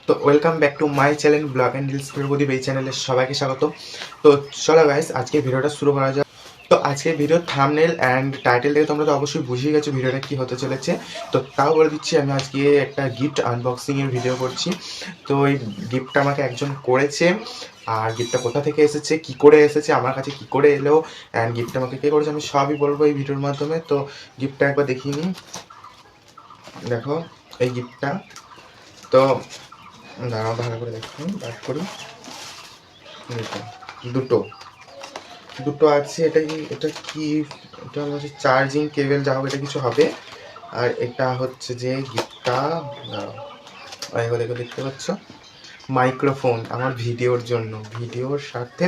তো welcome back to my channel vlog and reels Pradip. এই চ্যানেলে সবাইকে স্বাগত। তো চলো গাইস, আজকে ভিডিওটা শুরু করা যাক। তো আজকে ভিডিও থাম্বনেল অ্যান্ড টাইটেল থেকে তোমরা তো অবশ্যই বুঝিয়ে গেছো ভিডিওটা কী হতে চলেছে। তো তাও বলে দিচ্ছি, আমি আজকে একটা গিফট আনবক্সিংয়ের ভিডিও করছি। তো এই গিফটটা আমাকে একজন করেছে, আর গিফটটা কোথা থেকে এসেছে, কি করে এসেছে, আমার কাছে কি করে এলো, অ্যান্ড গিফটটা আমাকে কে করেছে, আমি সবই বলবো এই ভিডিওর মাধ্যমে। তো গিফটটা একবার দেখিয়ে নিই। দেখো এই গিফটটা। তো দাঁড়াও, ভালো করে দেখুন, ব্যাক করি। দুটো দুটো আছে। এটা কি এটা হচ্ছে চার্জিং কেবল, যা হোক এটা কিছু হবে। আর এটা হচ্ছে যে গিফটটা, দাঁড়াও দেখো, দেখতে পাচ্ছ মাইক্রোফোন আমার ভিডিওর জন্য, ভিডিওর সাথে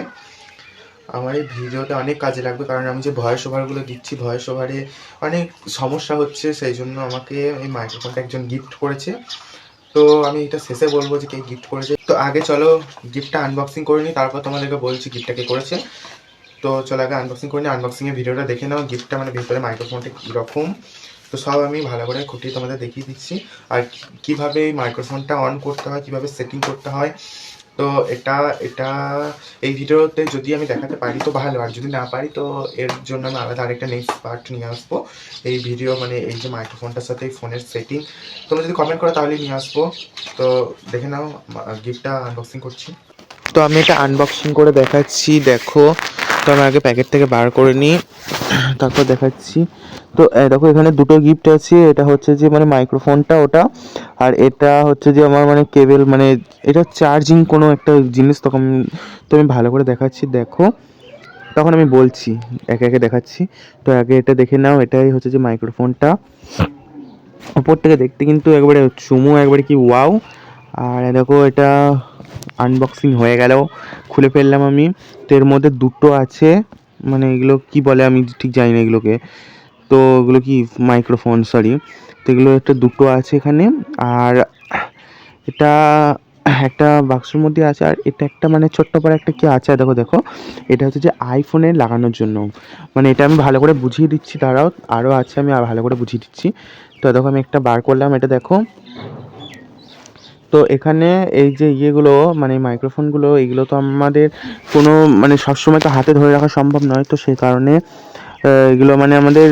আমার এই ভিডিওতে অনেক কাজে লাগবে, কারণ আমি যে ভয়েস ওভারগুলো দিচ্ছি, ভয়েস ওভারে অনেক সমস্যা হচ্ছে, সেই জন্য আমাকে এই মাইক্রোফোনটা একজন গিফট করেছে। তো আমি এটা শেষে বলবো যে কে গিফট করেছে। তো আগে চলো গিফটটা আনবক্সিং করে নিই, তারপর তোমাদেরকে বলছি গিফটটা কে করেছে। তো চলো আগে আনবক্সিং করে নিই, আনবক্সিংয়ের ভিডিওটা দেখে নাও। গিফটটা মানে ভেতরে মাইক্রোফোনটা কীরকম, তো সব আমি ভালো করে খুঁটিয়ে তোমাদের দেখিয়ে দিচ্ছি। আর কীভাবে এই মাইক্রোফোনটা অন করতে হয়, কীভাবে সেটিং করতে হয়। তো এটা এটা এই ভিডিওতে যদি আমি দেখাতে পারি তো ভালো, আর যদি না পারি তো এর জন্য আমি আলাদা আরেকটা নেক্সট পার্ট নিয়ে আসবো। এই ভিডিও মানে এই যে মাইক্রোফোনটার সাথে এই ফোনের সেটিং তোমরা যদি কমেন্ট করো তাহলেই নিয়ে আসবো। তো দেখে নাও, গিফটটা আনবক্সিং করছি। তো আমি এটা আনবক্সিং করে দেখাচ্ছি, দেখো। তো আমি আগে প্যাকেট থেকে বার করে নিই, তারপর দেখাচ্ছি। তো দেখো এখানে দুটো গিফট আছে। এটা হচ্ছে যে মানে মাইক্রোফোনটা ওটা, আর এটা হচ্ছে যে আমার মানে কেবল, মানে এটা চার্জিং কোনো একটা জিনিস। তখন তো আমি ভালো করে দেখাচ্ছি, দেখো তখন আমি বলছি, একে একে দেখাচ্ছি। তো আগে এটা দেখে নাও, এটাই হচ্ছে যে মাইক্রোফোনটা। উপর থেকে দেখতে কিন্তু একবারে চুমু, একবারে কি ওয়াও। আর দেখো এটা আনবক্সিং হয়ে গেল, খুলে ফেললাম আমি। তো এর মধ্যে দুটো আছে, মানে এগুলো কি বলে আমি ঠিক জানি না এগুলোকে। তো এগুলো কি মাইক্রোফোন, সরি। তো এগুলো একটা দুটো আছে এখানে। আর এটা একটা বাক্সের মধ্যে আছে। আর এটা একটা মানে ছোট্ট করে একটা কি আছে, দেখো দেখো। এটা হচ্ছে যে আইফোনে লাগানোর জন্য, মানে এটা আমি ভালো করে বুঝিয়ে দিচ্ছি, দাঁড়াও আরও আছে, আমি আর ভালো করে বুঝিয়ে দিচ্ছি। তো দেখো আমি একটা বার করলাম, এটা দেখো। তো এখানে এই যে ইয়েগুলো মানে মাইক্রোফোনগুলো, এগুলো তো আমাদের কোনো মানে সবসময় তো হাতে ধরে রাখা সম্ভব নয়। তো সেই কারণে এগুলো মানে আমাদের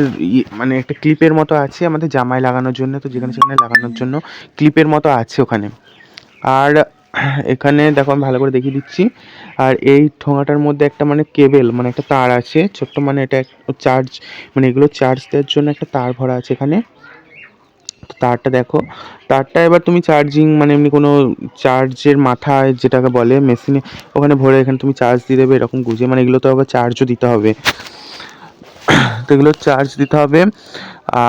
মানে একটা ক্লিপের মতো আছে আমাদের জামায় লাগানোর জন্য। তো যেখানে সেখানে লাগানোর জন্য ক্লিপের মতো আছে ওখানে। আর এখানে দেখো আমি ভালো করে দেখিয়ে দিচ্ছি। আর এই ঠোঙাটার মধ্যে একটা মানে কেবেল, মানে একটা তার আছে ছোট্ট, মানে এটা চার্জ, মানে এগুলো চার্জ দেওয়ার জন্য একটা তার ভরা আছে এখানে। তারটা দেখো, তারটা এবার তুমি চার্জিং মানে এমনি কোনো চার্জের মাথায় যেটাকে বলে মেশিনে, ওখানে ভরে এখানে তুমি চার্জ দিয়ে দেবে এরকম গুঁজে। মানে এগুলো তো আবার চার্জও দিতে হবে, তো এগুলো চার্জ দিতে হবে।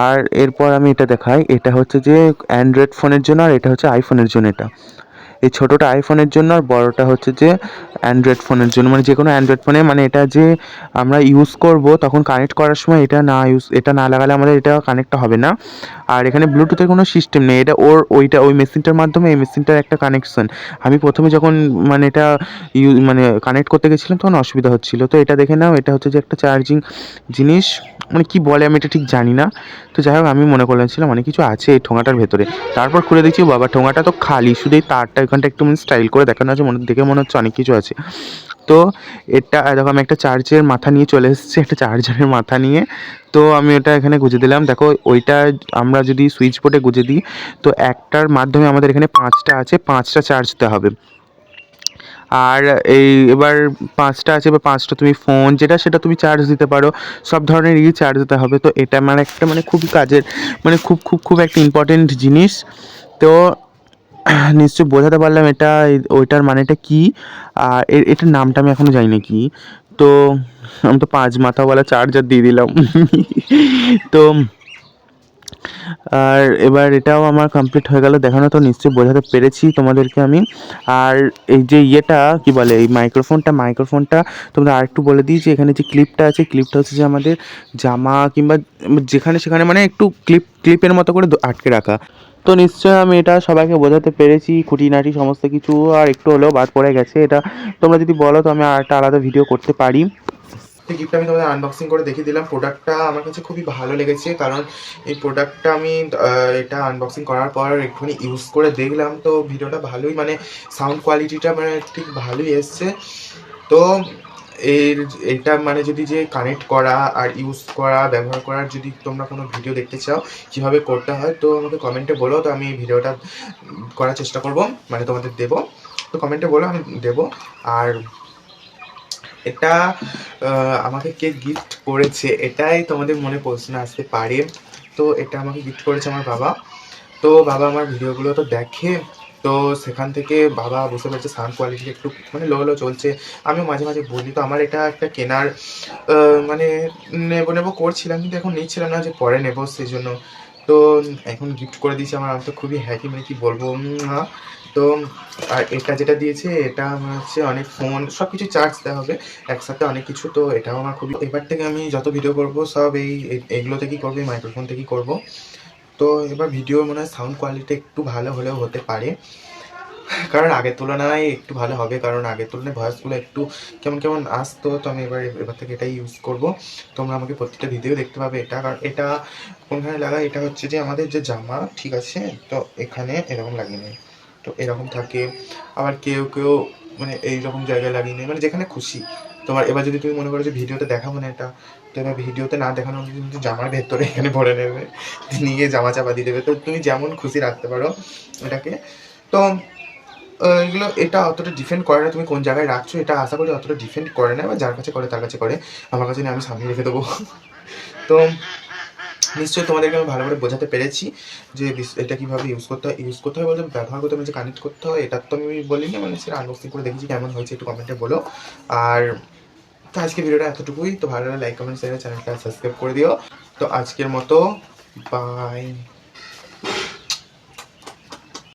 আর এরপর আমি এটা দেখাই, এটা হচ্ছে যে অ্যান্ড্রয়েড ফোনের জন্য, আর এটা হচ্ছে আইফোনের জন্য। এটা এই ছোটোটা আইফোনের জন্য, আর বড়োটা হচ্ছে যে অ্যান্ড্রয়েড ফোনের জন্য। মানে যে কোনো অ্যান্ড্রয়েড ফোনে, মানে এটা যে আমরা ইউজ করব তখন কানেক্ট করার সময় এটা না লাগালে আমাদের এটা কানেক্টটা হবে না। আর এখানে ব্লুটুথের কোনো সিস্টেম নেই, এটা ওই মেশিনটার মাধ্যমে এই মেশিনটার একটা কানেকশন। আমি প্রথমে যখন মানে এটা মানে কানেক্ট করতে গেছিলাম তখন অসুবিধা হচ্ছিলো। তো এটা দেখে নাও, এটা হচ্ছে যে একটা চার্জিং জিনিস, মানে কি বলে আমি এটা ঠিক জানি না। তো যাই হোক, আমি মনে করলাম অনেক কিছু আছে এই ঠোঙাটার ভেতরে। তারপর খুলে দেখছি বাবা, ঠোঙাটা তো খালি, শুধু এই তারটা এখানটা একটু মানে স্টাইল করে দেখানো আছে, দেখে মনে হচ্ছে অনেক কিছু আছে। তো এটা দেখো, আমি একটা চার্জের মাথা নিয়ে চলে এসেছি, একটা চার্জারের মাথা নিয়ে। তো আমি এটা এখানে গুঁজে দিলাম। দেখো ওইটা আমরা যদি সুইচ বোর্ডে গুঁজে দিই, তো একটার মাধ্যমে আমাদের এখানে 5টা আছে, 5টা চার্জ দিতে হবে। আর এই এবার 5টা আছে, এবার 5টা তুমি ফোন যেটা সেটা তুমি চার্জ দিতে পারো, সব ধরনেরই চার্জ দিতে হবে। তো এটা মানে একটা মানে খুবই কাজের, মানে খুব খুব খুব একটা ইম্পর্টেন্ট জিনিস। তো নিশ্চয়ই বোঝাতে পারলাম এটা ওইটার মানেটা কী। আর এটার নামটা আমি এখনও জানি না কি। তো আমি তো 5 মাথাওয়ালা চার্জার দিয়ে দিলাম। তো আর এবার এটাও আমার কমপ্লিট হয়ে গেল দেখানো, তো নিশ্চয়ই বোঝাতে পেরেছি তোমাদেরকে আমি। আর এই যে ইয়েটা কি বলে, এই মাইক্রোফোনটা তোমরা আরেকটু বলে দিই যে এখানে যে ক্লিপটা আছে, ক্লিপটা হচ্ছে যে আমাদের জামা কিংবা যেখানে সেখানে মানে একটু ক্লিপের মতো করে আটকে রাখা। তো নিশ্চয়ই আমি এটা সবাইকে বোঝাতে পেরেছি, খুঁটিনাটি সমস্ত কিছু। আর একটু হলেও বাদ পড়ে গেছে, এটা তোমরা যদি বলো তো আমি আর একটা আলাদা ভিডিও করতে পারি। তো গিফটটা আমি তোমাদের আনবক্সিং করে দেখিয়ে দিলাম। প্রোডাক্টটা আমার কাছে খুবই ভালো লেগেছে, কারণ এই প্রোডাক্টটা আমি এটা আনবক্সিং করার পর একটুখানি ইউজ করে দেখলাম, তো ভিডিওটা ভালোই মানে সাউন্ড কোয়ালিটিটা মানে ঠিক ভালোই এসছে। তো এটা মানে যদি যে কানেক্ট করা আর ইউজ করা ব্যবহার করার যদি তোমরা কোনো ভিডিও দেখতে চাও কীভাবে করতে হয়, তো আমাকে কমেন্টে বলো, তো আমি ভিডিওটা করার চেষ্টা করব, মানে তোমাদের দেবো। তো কমেন্টে বলো, আমি দেবো। আর এটা আমাকে কে গিফট করেছে এটাই তোমাদের মনে প্রশ্ন আসতে পারে। তো এটা আমাকে গিফট করেছে আমার বাবা। তো বাবা আমার ভিডিওগুলো তো দেখে, তো সেখান থেকে বাবা বুঝতে পারছে সাউন্ড কোয়ালিটি একটু মানে লো লো চলছে। আমিও মাঝে মাঝে বলি, তো আমার এটা একটা কেনার মানে নেবো নেবো করছিলাম, কিন্তু এখন নিচ্ছিলাম না, যে পরে নেবো সেই জন্য। তো এখন গিফট করে দিয়েছে আমার, আমি তো খুবই হ্যাপি, মানে কি বলবো। তো আর এটা যেটা দিয়েছে এটা আমার হচ্ছে অনেক ফোন সব কিছু চার্জ দেওয়া হবে একসাথে অনেক কিছু। তো এটাও আমার খুবই, এবার থেকে আমি যত ভিডিও করবো সব এইগুলো থেকেই করবো, এই মাইক্রোফোন থেকেই করবো। তো এবার ভিডিও মনে হয় সাউন্ড কোয়ালিটি একটু ভালো হলেও হতে পারে, কারণ আগের তুলনায় একটু ভালো হবে, কারণ আগের তুলনায় ভয়েসগুলো একটু কেমন কেমন আসতো। তো আমি এবার থেকে এটাই ইউজ করব। তোমরা আমাকে প্রত্যেকটা ভিডিও দেখতে পাবে এটা, কারণ এটা কোনখানে লাগাই, এটা হচ্ছে যে আমাদের যে জামা, ঠিক আছে, তো এখানে এরকম লাগিয়ে নেই, তো এরকম থাকে। আবার কেউ কেউ মানে এইরকম জায়গায় লাগিয়ে নেই, মানে যেখানে খুশি তোমার। এবার যদি তুমি মনে করো যে ভিডিওতে দেখাবো না এটা, তো এবার ভিডিওতে না দেখানো কিন্তু জামার ভেতরে এখানে ভরে নেবে, নিয়ে জামা চাপা দিয়ে দেবে। তো তুমি যেমন খুশি রাখতে পারো এটাকে। তো এগুলো এটা অতটা ডিফেন্ড করে না তুমি কোন জায়গায় রাখছো, এটা আশা করি অতটা ডিফেন্ড করে না, এবার যার কাছে করে তার কাছে করে, আমার কাছে নিয়ে আমি সামনে রেখে দেবো। তো নিশ্চয়ই তোমাদেরকে আমি ভালো করে বোঝাতে পেরেছি যে এটা কীভাবে ইউজ করতে হয় বলতে ব্যবহার করতে হবে, যে কানেক্ট করতে হয়, এটা তো আমি বলিনি, মানে সেটা আনবক্সিং করে দেখেছি কেমন হয়েছে, একটু কমেন্টে বলো। আর তো আজকে ভিডিওটা এতটুকুই। তো ভালো লাগলে লাইক কমেন্ট শেয়ার, চ্যানেলটা সাবস্ক্রাইব করে দিও। তো আজকের মতো বাই।